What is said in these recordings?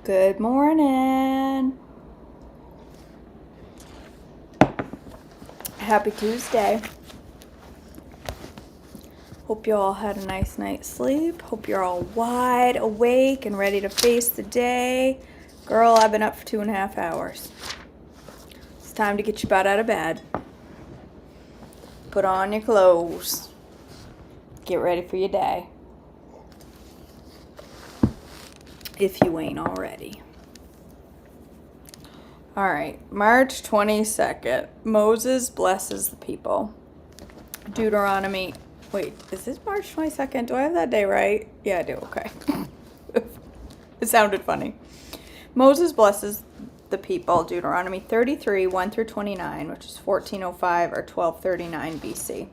Good morning. Happy Tuesday. Hope you all had a nice night's sleep. Hope you're all wide awake and ready to face the day. Girl, I've been up for 2.5 hours. It's time to get your butt out of bed. Put on your clothes. Get ready for your day. If you ain't already. Alright, March 22nd. Moses blesses the people. Deuteronomy. Wait, is this March 22nd? Do I have that day right? Yeah, I do. Okay. It sounded funny. Moses blesses the people. Deuteronomy 33, 1 through 29, which is 1405 or 1239 BC.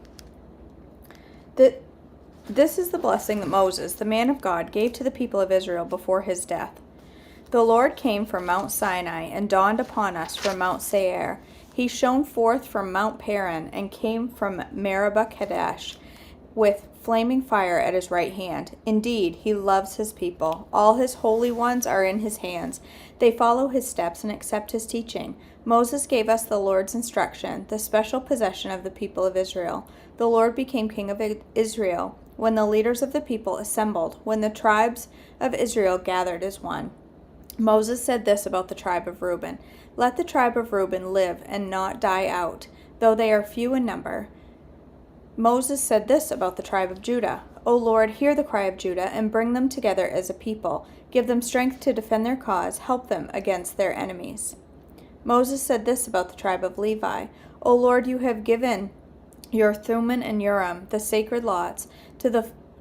This is the blessing that Moses, the man of God, gave to the people of Israel before his death. The Lord came from Mount Sinai and dawned upon us from Mount Seir. He shone forth from Mount Paran and came from Meribah Kadesh with flaming fire at his right hand. Indeed, he loves his people. All his holy ones are in his hands. They follow his steps and accept his teaching. Moses gave us the Lord's instruction, the special possession of the people of Israel. The Lord became king of Israel when the leaders of the people assembled, when the tribes of Israel gathered as one. Moses said this about the tribe of Reuben: "Let the tribe of Reuben live and not die out, though they are few in number." Moses said this about the tribe of Judah: "O Lord, hear the cry of Judah and bring them together as a people. Give them strength to defend their cause. Help them against their enemies." Moses said this about the tribe of Levi: "O Lord, you have given your Thummim and Urim, the sacred lots,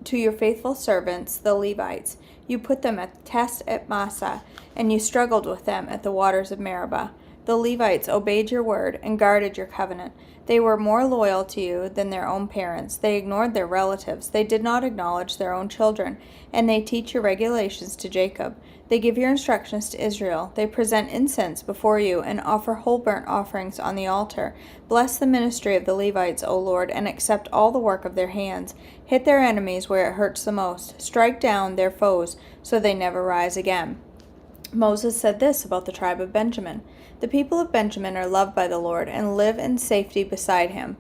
to your faithful servants, the Levites. You put them at the test at Massah, and you struggled with them at the waters of Meribah. The Levites obeyed your word and guarded your covenant. They were more loyal to you than their own parents. They ignored their relatives. They did not acknowledge their own children, and they teach your regulations to Jacob. They give your instructions to Israel. They present incense before you and offer whole burnt offerings on the altar. Bless the ministry of the Levites, O Lord, and accept all the work of their hands. Hit their enemies where it hurts the most. Strike down their foes so they never rise again." Moses said this about the tribe of Benjamin: "The people of Benjamin are loved by the Lord and live in safety beside him.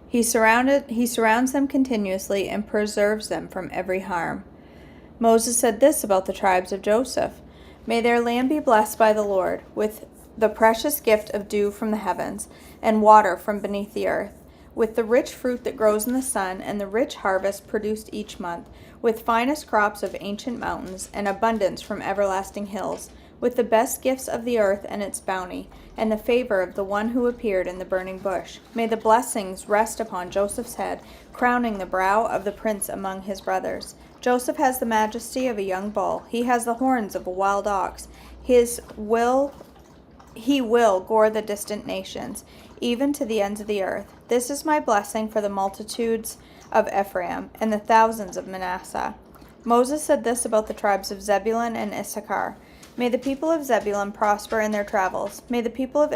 He surrounds them continuously and preserves them from every harm." Moses said this about the tribes of Joseph: "May their land be blessed by the Lord, with the precious gift of dew from the heavens and water from beneath the earth, with the rich fruit that grows in the sun and the rich harvest produced each month, with finest crops of ancient mountains and abundance from everlasting hills, with the best gifts of the earth and its bounty, and the favor of the one who appeared in the burning bush. May the blessings rest upon Joseph's head, crowning the brow of the prince among his brothers. Joseph has the majesty of a young bull. He has the horns of a wild ox. He will gore the distant nations, even to the ends of the earth. This is my blessing for the multitudes of Ephraim and the thousands of Manasseh." Moses said this about the tribes of Zebulun and Issachar: "May the people of Zebulun prosper in their travels. May the people of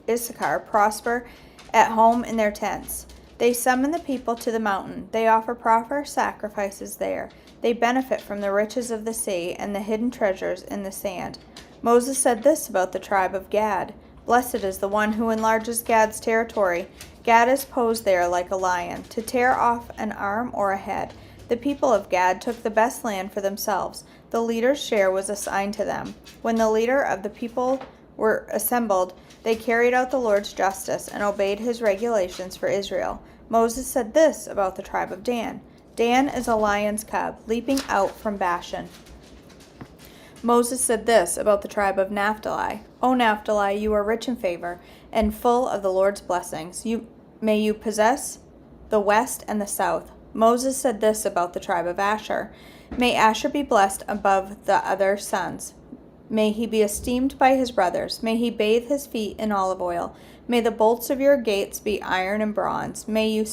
Issachar prosper at home in their tents. They summon the people to the mountain. They offer proper sacrifices there. They benefit from the riches of the sea and the hidden treasures in the sand." Moses said this about the tribe of Gad: "Blessed is the one who enlarges Gad's territory. Gad is posed there like a lion, to tear off an arm or a head. The people of Gad took the best land for themselves. The leader's share was assigned to them. When the leader of the people were assembled, they carried out the Lord's justice and obeyed his regulations for Israel." Moses said this about the tribe of Dan: "Dan is a lion's cub, leaping out from Bashan." Moses said this about the tribe of Naphtali: "O Naphtali, you are rich in favor and full of the Lord's blessings. May you possess the west and the south." Moses said this about the tribe of Asher: "May Asher be blessed above the other sons. May he be esteemed by his brothers. May he bathe his feet in olive oil. May the bolts of your gates be iron and bronze. May you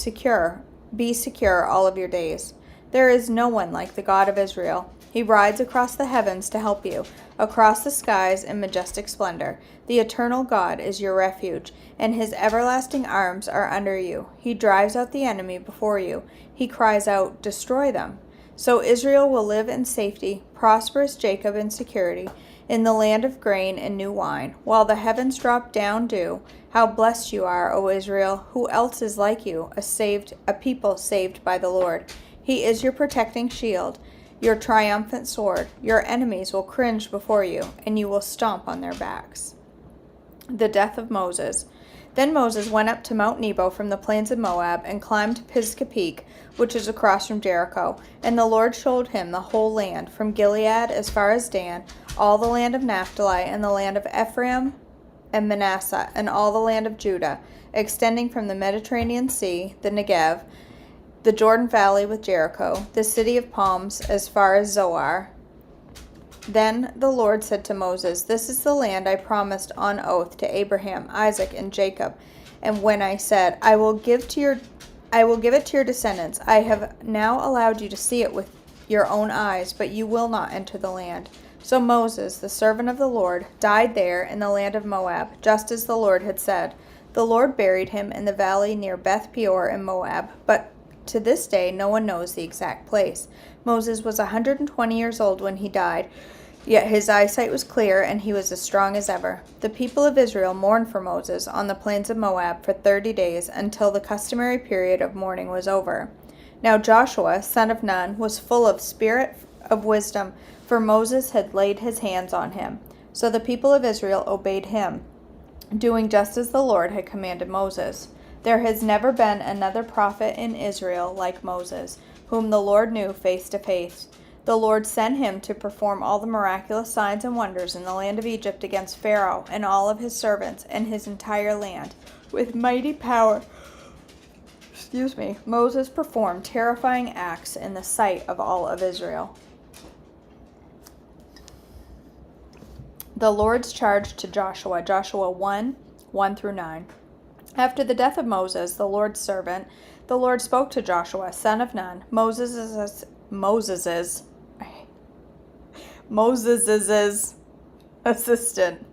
be secure all of your days. There is no one like the God of Israel. He rides across the heavens to help you, across the skies in majestic splendor. The eternal God is your refuge, and his everlasting arms are under you. He drives out the enemy before you. He cries out, 'Destroy them.' So Israel will live in safety, prosperous Jacob in security, in the land of grain and new wine, while the heavens drop down dew. How blessed you are, O Israel! Who else is like you, a people saved by the Lord? He is your protecting shield, your triumphant sword. Your enemies will cringe before you, and you will stomp on their backs. The death of Moses. Then Moses went up to Mount Nebo from the plains of Moab and climbed Pisgah Peak, which is across from Jericho. And the Lord showed him the whole land, from Gilead as far as Dan, all the land of Naphtali, and the land of Ephraim and Manasseh, and all the land of Judah, extending from the Mediterranean Sea, the Negev, the Jordan Valley with Jericho, the city of palms as far as Zoar. Then the Lord said to Moses, This is the land I promised on oath to Abraham, Isaac, and Jacob. And when I said, I will give it to your descendants, I have now allowed you to see it with your own eyes, but you will not enter the land. So Moses, the servant of the Lord, died there in the land of Moab, just as the Lord had said. The Lord buried him in the valley near Beth Peor in Moab, but to this day no one knows the exact place. Moses was 120 years old when he died, yet his eyesight was clear and he was as strong as ever. The people of Israel mourned for Moses on the plains of Moab for 30 days until the customary period of mourning was over. Now Joshua, son of Nun, was full of spirit of wisdom, for Moses had laid his hands on him. So the people of Israel obeyed him, doing just as the Lord had commanded Moses. There has never been another prophet in Israel like Moses, whom the Lord knew face to face. The Lord sent him to perform all the miraculous signs and wonders in the land of Egypt against Pharaoh and all of his servants and his entire land. With mighty power, Moses performed terrifying acts in the sight of all of Israel. The Lord's charge to Joshua, Joshua 1:1-9. After the death of Moses, the Lord's servant, the Lord spoke to Joshua, son of Nun, Moses' assistant.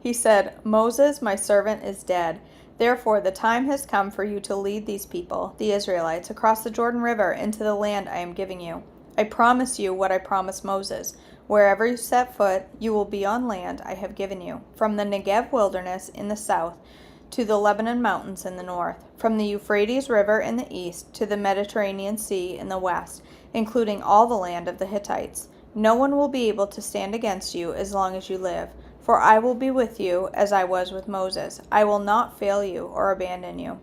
He said, Moses, my servant, is dead. Therefore, the time has come for you to lead these people, the Israelites, across the Jordan River into the land I am giving you. I promise you what I promised Moses. Wherever you set foot, you will be on land I have given you, from the Negev wilderness in the south to the Lebanon mountains in the north, from the Euphrates River in the east to the Mediterranean Sea in the west, including all the land of the Hittites. No one will be able to stand against you as long as you live, for I will be with you as I was with Moses. I will not fail you or abandon you.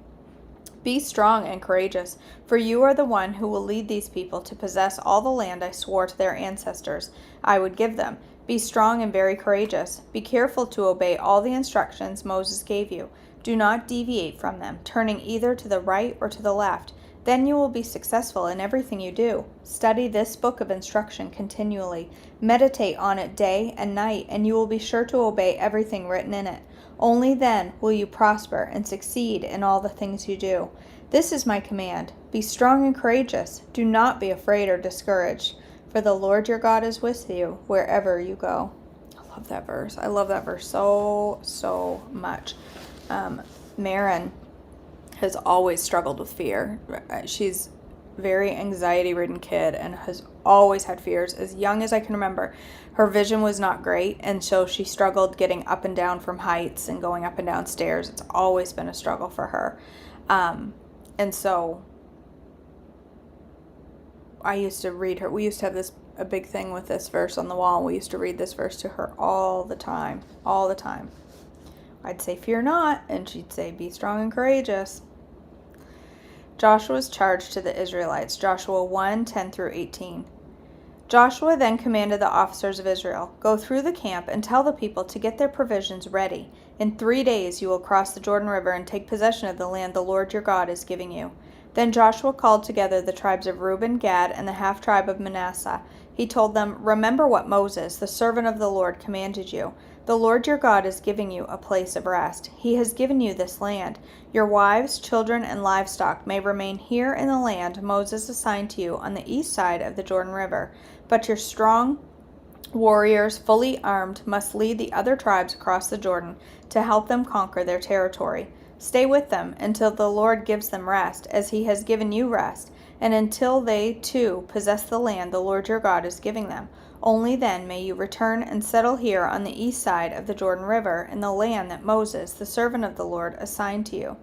Be strong and courageous, for you are the one who will lead these people to possess all the land I swore to their ancestors I would give them. Be strong and very courageous. Be careful to obey all the instructions Moses gave you. Do not deviate from them, turning either to the right or to the left. Then you will be successful in everything you do. Study this book of instruction continually. Meditate on it day and night, and you will be sure to obey everything written in it. Only then will you prosper and succeed in all the things you do. This is my command. Be strong and courageous. Do not be afraid or discouraged, for the Lord your God is with you wherever you go. I love that verse. I love that verse so much. Marin has always struggled with fear. She's a very anxiety-ridden kid and has always had fears. As young as I can remember, her vision was not great, and so she struggled getting up and down from heights and going up and down stairs. It's always been a struggle for her. And so I used to read her. We used to have a big thing with this verse on the wall, and we used to read this verse to her all the time. I'd say, fear not, and she'd say, be strong and courageous. Joshua's charge to the Israelites, Joshua 1:10-18. Joshua then commanded the officers of Israel, go through the camp and tell the people to get their provisions ready. In 3 days you will cross the Jordan River and take possession of the land the Lord your God is giving you. Then Joshua called together the tribes of Reuben, Gad, and the half-tribe of Manasseh. He told them, remember what Moses, the servant of the Lord, commanded you. The Lord your God is giving you a place of rest. He has given you this land. Your wives, children, and livestock may remain here in the land Moses assigned to you on the east side of the Jordan River. But your strong warriors, fully armed, must lead the other tribes across the Jordan to help them conquer their territory. Stay with them until the Lord gives them rest, as he has given you rest, and until they, too, possess the land the Lord your God is giving them. Only then may you return and settle here on the east side of the Jordan River, in the land that Moses, the servant of the Lord, assigned to you."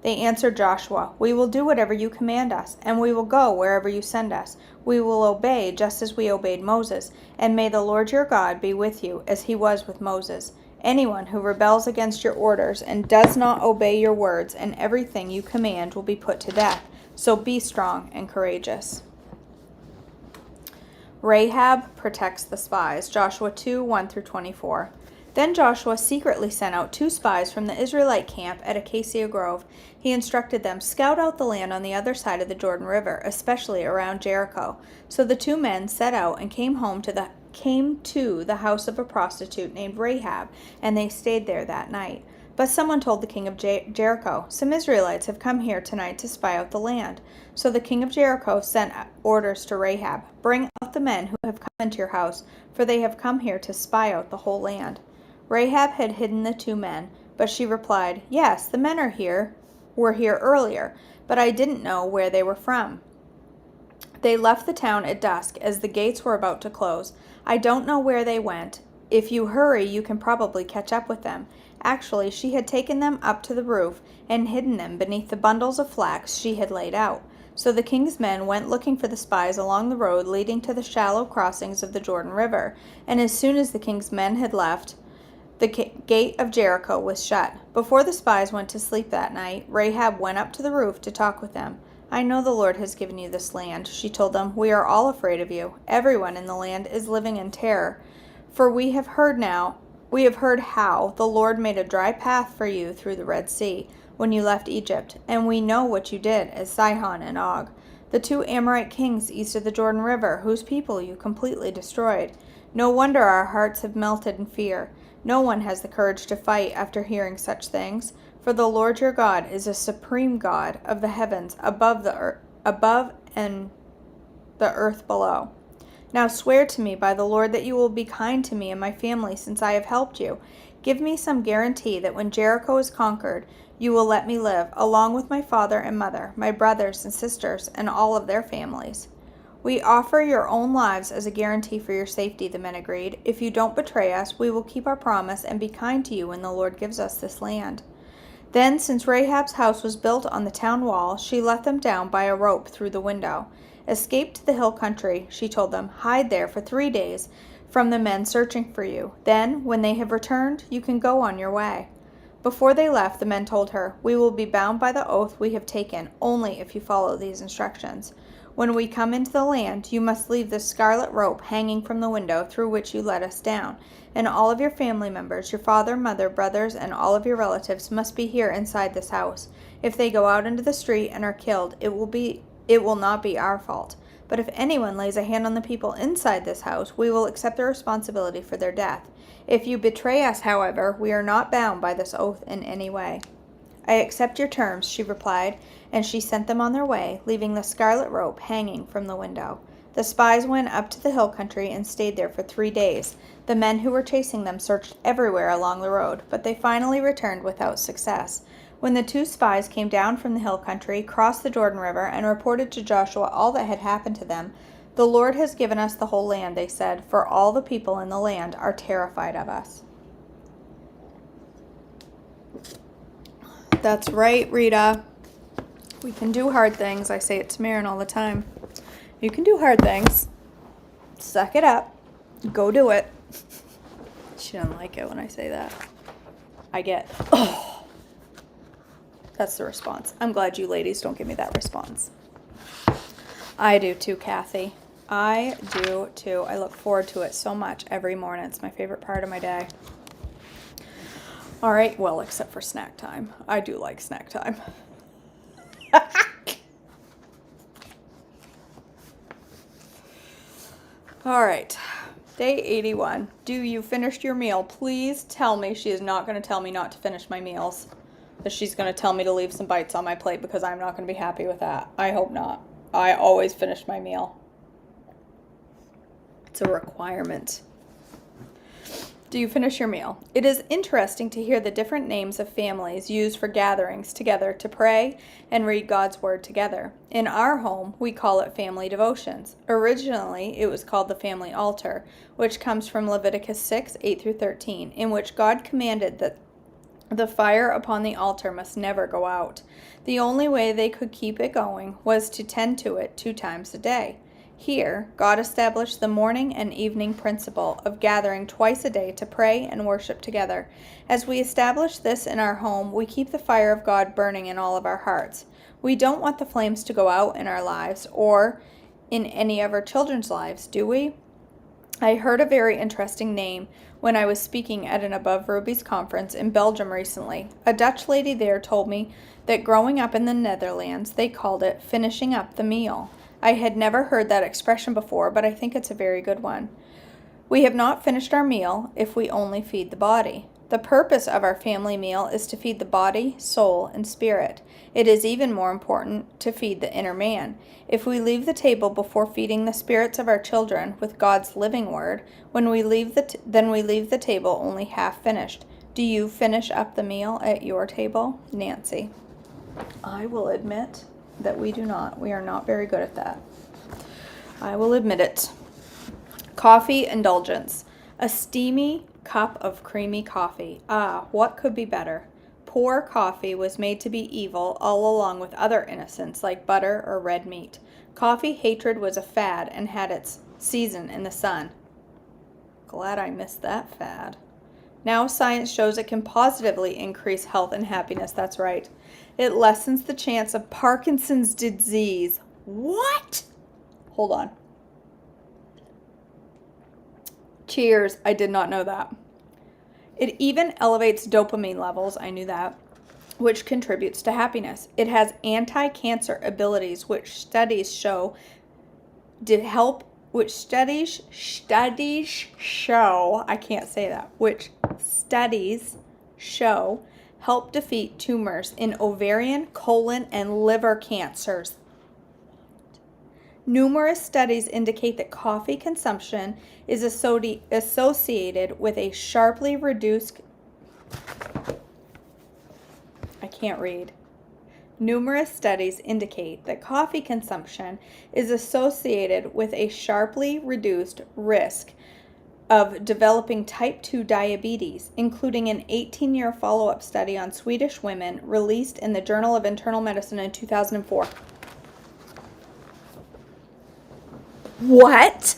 They answered Joshua, "We will do whatever you command us, and we will go wherever you send us. We will obey just as we obeyed Moses, and may the Lord your God be with you as he was with Moses. Anyone who rebels against your orders and does not obey your words and everything you command will be put to death. So be strong and courageous." Rahab protects the spies. Joshua 2:1-24. Then Joshua secretly sent out 2 spies from the Israelite camp at Acacia Grove. He instructed them, "Scout out the land on the other side of the Jordan River, especially around Jericho." So the 2 men set out and came to the house of a prostitute named Rahab, and they stayed there that night. But someone told the king of Jericho, "Some Israelites have come here tonight to spy out the land." So the king of Jericho sent orders to Rahab, "Bring out the men who have come into your house, for they have come here to spy out the whole land." Rahab had hidden the 2 men, but she replied, "Yes, the men were here earlier, but I didn't know where they were from. They left the town at dusk as the gates were about to close. I don't know where they went. If you hurry, you can probably catch up with them." Actually, she had taken them up to the roof and hidden them beneath the bundles of flax she had laid out. So the king's men went looking for the spies along the road leading to the shallow crossings of the Jordan River, and as soon as the king's men had left, the gate of Jericho was shut. Before the spies went to sleep that night, Rahab went up to the roof to talk with them. "I know the Lord has given you this land," she told them. "We are all afraid of you. Everyone in the land is living in terror. For we have heard how the Lord made a dry path for you through the Red Sea when you left Egypt, and we know what you did at Sihon and Og, the 2 Amorite kings east of the Jordan River, whose people you completely destroyed. No wonder our hearts have melted in fear. No one has the courage to fight after hearing such things, for the Lord your God is a supreme God of the heavens above and the earth below. Now swear to me by the Lord that you will be kind to me and my family since I have helped you. Give me some guarantee that when Jericho is conquered, you will let me live, along with my father and mother, my brothers and sisters, and all of their families." "We offer your own lives as a guarantee for your safety," the men agreed. "If you don't betray us, we will keep our promise and be kind to you when the Lord gives us this land." Then, since Rahab's house was built on the town wall, she let them down by a rope through the window. "Escape to the hill country," she told them. "Hide there for 3 days from the men searching for you. Then, when they have returned, you can go on your way." Before they left, the men told her, "We will be bound by the oath we have taken only if you follow these instructions. When we come into the land, you must leave this scarlet rope hanging from the window through which you let us down, and all of your family members, your father, mother, brothers, and all of your relatives must be here inside this house. If they go out into the street and are killed, it will not be our fault. But if anyone lays a hand on the people inside this house, we will accept the responsibility for their death. If you betray us, however, we are not bound by this oath in any way." "I accept your terms," she replied, and she sent them on their way, leaving the scarlet rope hanging from the window. The spies went up to the hill country and stayed there for 3 days. The men who were chasing them searched everywhere along the road, but they finally returned without success. When the 2 spies came down from the hill country, crossed the Jordan River, and reported to Joshua all that had happened to them, "The Lord has given us the whole land," they said, "for all the people in the land are terrified of us." That's right, Rita. We can do hard things. I say it to Marin all the time. You can do hard things. Suck it up. Go do it. She doesn't like it when I say that. I get, oh. That's the response. I'm glad you ladies don't give me that response. I do too, Kathy. I do too. I look forward to it so much every morning. It's my favorite part of my day. All right, well, except for snack time. I do like snack time. All right, day 81. Do you finish your meal? Please tell me she is not going to tell me not to finish my meals. That she's going to tell me to leave some bites on my plate because I'm not going to be happy with that. I hope not. I always finish my meal. It's a requirement. Do you finish your meal? It is interesting to hear the different names of families used for gatherings together to pray and read God's Word together. In our home, we call it family devotions. Originally, it was called the family altar, which comes from Leviticus 6, 8 through 13, in which God commanded that the fire upon the altar must never go out. The only way they could keep it going was to tend to it 2 times a day. Here, God established the morning and evening principle of gathering twice a day to pray and worship together. As we establish this in our home, we keep the fire of God burning in all of our hearts. We don't want the flames to go out in our lives or in any of our children's lives, do we? I heard a very interesting name when I was speaking at an Above Rubies conference in Belgium recently. A Dutch lady there told me that growing up in the Netherlands, they called it finishing up the meal. I had never heard that expression before, but I think it's a very good one. We have not finished our meal if we only feed the body. The purpose of our family meal is to feed the body, soul, and spirit. It is even more important to feed the inner man. If we leave the table before feeding the spirits of our children with God's living word, then we leave the table only half finished. Do you finish up the meal at your table? Nancy. I will admit that we do not. We are not very good at that. I will admit it. Coffee indulgence. A steamy cup of creamy coffee. Ah, what could be better? Poor coffee was made to be evil all along with other innocents like butter or red meat. Coffee hatred was a fad and had its season in the sun. Glad I missed that fad. Now science shows it can positively increase health and happiness. That's right. It lessens the chance of Parkinson's disease. What? Hold on. Cheers. I did not know that. It even elevates dopamine levels. I knew that. Which contributes to happiness. It has anti-cancer abilities, which studies show which studies show help defeat tumors in ovarian, colon, and liver cancers. Numerous studies indicate that coffee consumption is associated with a sharply reduced Numerous studies indicate that coffee consumption is associated with a sharply reduced risk of developing type 2 diabetes, including an 18-year follow-up study on Swedish women released in the Journal of Internal Medicine in 2004. What?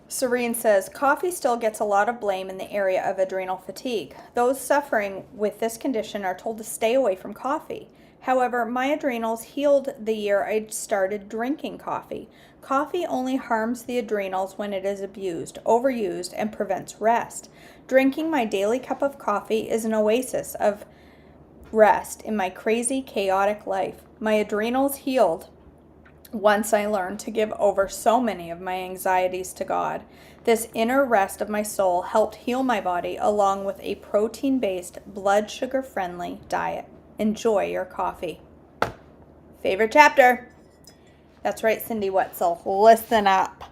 Serene says, coffee still gets a lot of blame in the area of adrenal fatigue. Those suffering with this condition are told to stay away from coffee. However, my adrenals healed the year I started drinking coffee. Coffee only harms the adrenals when it is abused, overused, and prevents rest. Drinking my daily cup of coffee is an oasis of rest in my crazy, chaotic life. My adrenals healed once I learned to give over so many of my anxieties to God. This inner rest of my soul helped heal my body along with a protein-based, blood sugar-friendly diet. Enjoy your coffee. Favorite chapter? That's right, Cindy Wetzel. Listen up.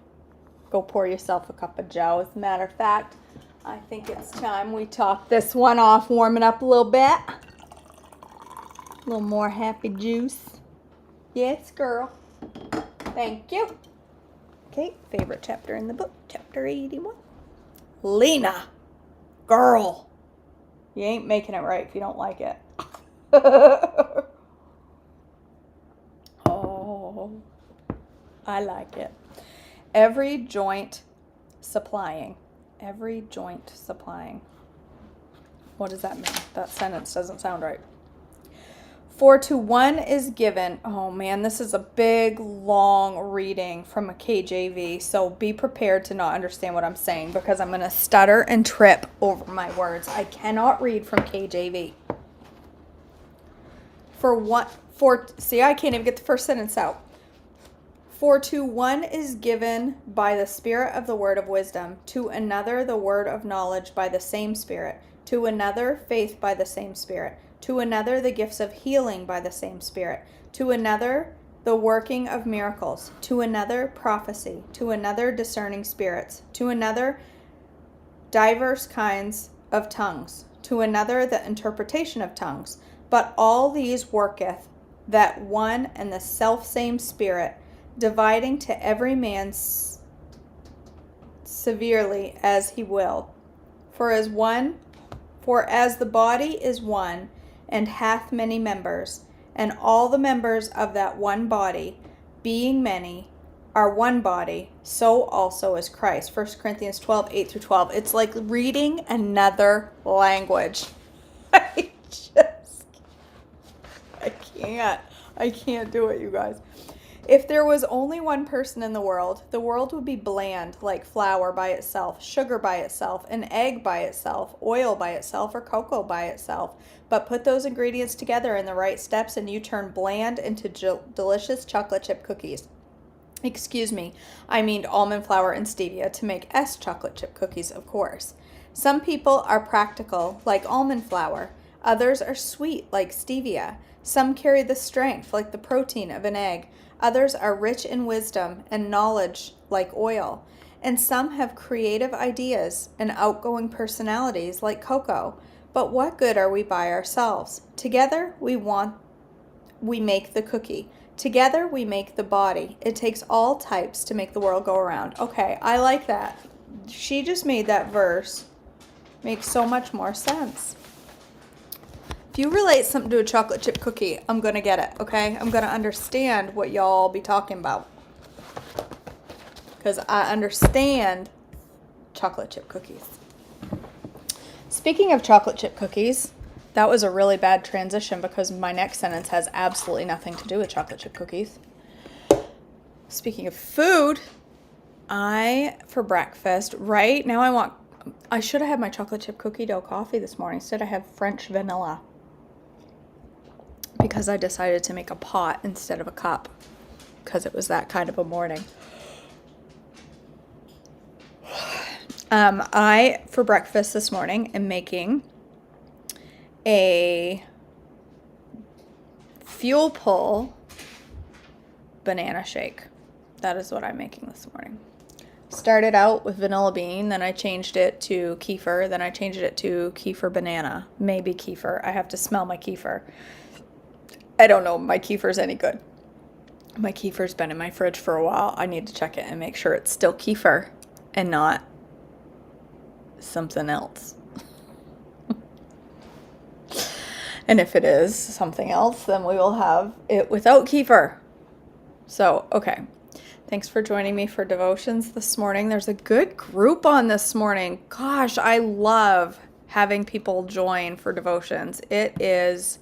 Go pour yourself a cup of joe. As a matter of fact, I think it's time we top this one off, warm it up a little bit. A little more happy juice. Yes, girl. Thank you. Okay, favorite chapter in the book, chapter 81. Lena. Girl. You ain't making it right if you don't like it. Oh, I like it. Every joint supplying. Every joint supplying. What does that mean? That sentence doesn't sound right. For to one is given, oh man, this is a big, long reading from a KJV, so be prepared to not understand what I'm saying because I'm going to stutter and trip over my words. I cannot read from KJV. I can't even get the first sentence out. For to one is given by the Spirit of the word of wisdom, to another the word of knowledge by the same Spirit, to another faith by the same Spirit, to another the gifts of healing by the same Spirit, to another the working of miracles, to another prophecy, to another discerning spirits, to another diverse kinds of tongues, to another the interpretation of tongues. But all these worketh that one and the selfsame Spirit, dividing to every man severely as he will. For as the body is one, and hath many members, and all the members of that one body, being many, are one body, so also is Christ. 1 Corinthians 12, 8 through 12. It's like reading another language. I can't do it, you guys. If there was only one person in the world would be bland, like flour by itself, sugar by itself, an egg by itself, oil by itself, or cocoa by itself. But put those ingredients together in the right steps and you turn bland into delicious chocolate chip cookies. Excuse me, I mean almond flour and stevia to make chocolate chip cookies, of course. Some people are practical, like almond flour. Others are sweet, like stevia. Some carry the strength, like the protein of an egg. Others are rich in wisdom and knowledge, like oil. And some have creative ideas and outgoing personalities, like cocoa. But what good are we by ourselves? Together we make the cookie. Together we make the body. It takes all types to make the world go around. Okay, I like that. She just made that verse make so much more sense. If you relate something to a chocolate chip cookie, I'm going to get it, okay? I'm going to understand what y'all be talking about. Because I understand chocolate chip cookies. Speaking of chocolate chip cookies, that was a really bad transition because my next sentence has absolutely nothing to do with chocolate chip cookies. Speaking of food, for breakfast, right now I should have had my chocolate chip cookie dough coffee this morning. Instead I have French vanilla. Because I decided to make a pot instead of a cup. Because it was that kind of a morning. For breakfast this morning, am making a fuel pull banana shake. That is what I'm making this morning. Started out with vanilla bean, then I changed it to kefir, then I changed it to kefir banana. Maybe kefir. I have to smell my kefir. I don't know if my kefir's any good. My kefir's been in my fridge for a while. I need to check it and make sure it's still kefir and not something else. And if it is something else, then we will have it without kefir. So, okay. Thanks for joining me for devotions this morning. There's a good group on this morning. Gosh, I love having people join for devotions. It is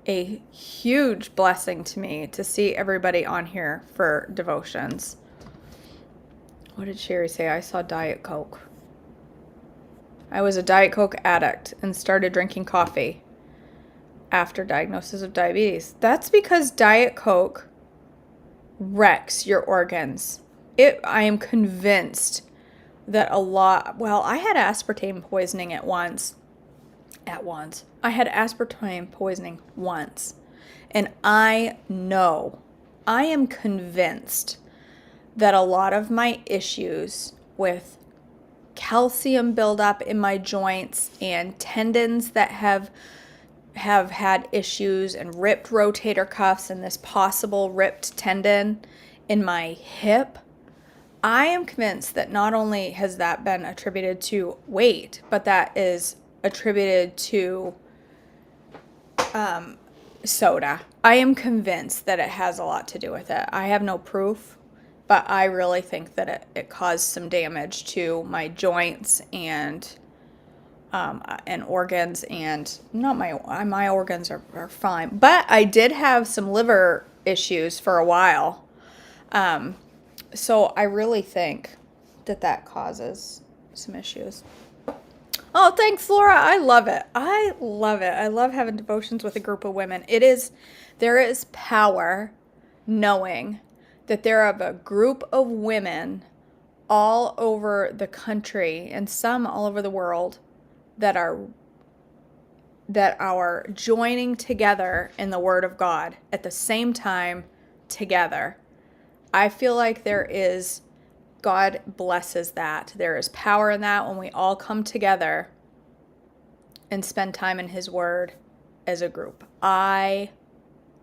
a huge blessing to me to see everybody on here for devotions. What did Sherry say? I saw Diet Coke. I was a Diet Coke addict and started drinking coffee after diagnosis of diabetes. That's because Diet Coke wrecks your organs. I am convinced that I had aspartame poisoning once. I had aspartame poisoning once. And I am convinced that a lot of my issues with calcium buildup in my joints and tendons that have had issues and ripped rotator cuffs and this possible ripped tendon in my hip, I am convinced that not only has that been attributed to weight, but that is attributed to soda. I am convinced that it has a lot to do with it. I have no proof, but I really think that it caused some damage to my joints and organs, and not my organs are fine, but I did have some liver issues for a while. So I really think that causes some issues. Oh, thanks, Laura. I love it. I love having devotions with a group of women. There is power knowing that there are a group of women all over the country and some all over the world that are joining together in the Word of God at the same time together. I feel like God blesses that. There is power in that when we all come together and spend time in His Word as a group. I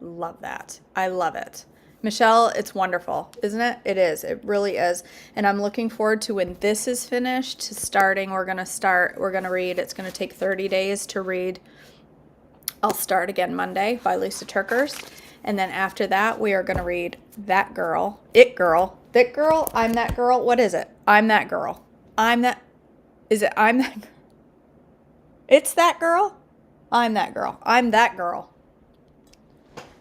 love that. I love it. Michelle, it's wonderful, isn't it? It is. It really is. And I'm looking forward to when this is finished, to starting. We're going to read. It's going to take 30 days to read. I'll start again Monday by Lisa Turkers. And then after that, we are going to read That Girl, It Girl, That Girl, I'm That Girl. What is it? I'm That Girl. Is it I'm That Girl? It's That Girl? I'm That Girl. I'm That Girl.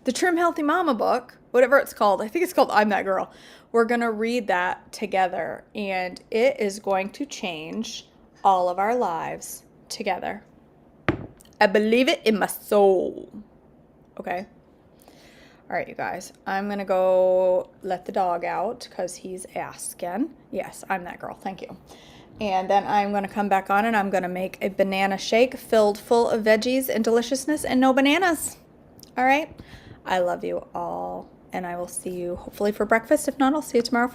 The Trim Healthy Mama book, whatever it's called, I think it's called I'm That Girl. We're going to read that together, and it is going to change all of our lives together. I believe it in my soul. Okay? All right, you guys. I'm going to go let the dog out because he's asking. Yes, I'm that girl. Thank you. And then I'm going to come back on and I'm going to make a banana shake filled full of veggies and deliciousness and no bananas. All right? I love you all, and I will see you hopefully for breakfast. If not, I'll see you tomorrow for